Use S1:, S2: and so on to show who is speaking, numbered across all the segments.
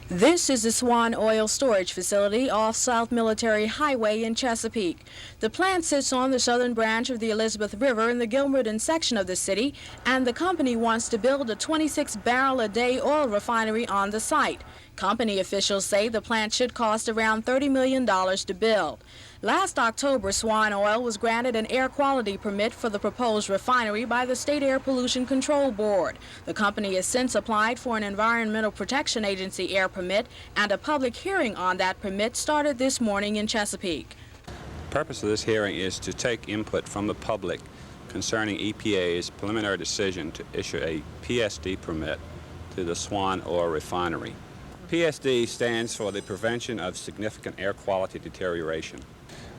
S1: This is the Swann oil storage facility off South Military Highway in Chesapeake. The plant sits on the southern branch of the Elizabeth River in the Gilmerton section of the city, and the company wants to build a 26-barrel-a-day oil refinery on the site. Company officials say the plant should cost around $30 million to build. Last October, Swann Oil was granted an air quality permit for the proposed refinery by the State Air Pollution Control Board. The company has since applied for an Environmental Protection Agency air permit, and a public hearing on that permit started this morning in Chesapeake.
S2: The purpose of this hearing is to take input from the public concerning EPA's preliminary decision to issue a PSD permit to the Swann Oil Refinery. PSD stands for the Prevention of Significant Air Quality Deterioration.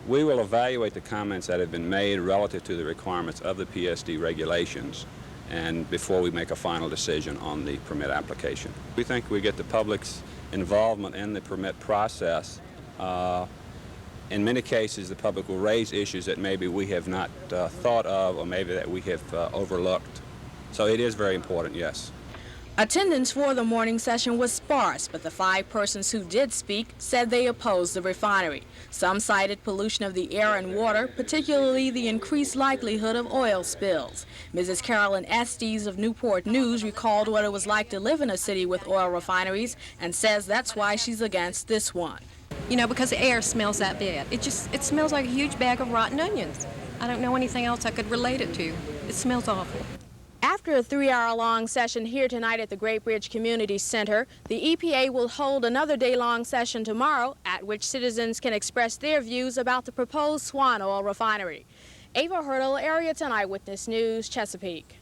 S2: We will evaluate the comments that have been made relative to the requirements of the PSD regulations and before we make a final decision on the permit application. We think we get the public's involvement in the permit process. In many cases, the public will raise issues that maybe we have not thought of or maybe that we have overlooked. So it is very important, yes.
S1: Attendance for the morning session was sparse, but the 5 persons who did speak said they opposed the refinery. Some cited pollution of the air and water, particularly the increased likelihood of oil spills. Mrs. Carolyn Estes of Newport News recalled what it was like to live in a city with oil refineries and says that's why she's against this one.
S3: You know, because the air smells that bad. It smells like a huge bag of rotten onions. I don't know anything else I could relate it to. It smells awful.
S1: After a 3-hour-long session here tonight at the Great Bridge Community Center, the EPA will hold another day-long session tomorrow at which citizens can express their views about the proposed Swann Oil Refinery. Ava Hurdle, Area 10 Eyewitness News, Chesapeake.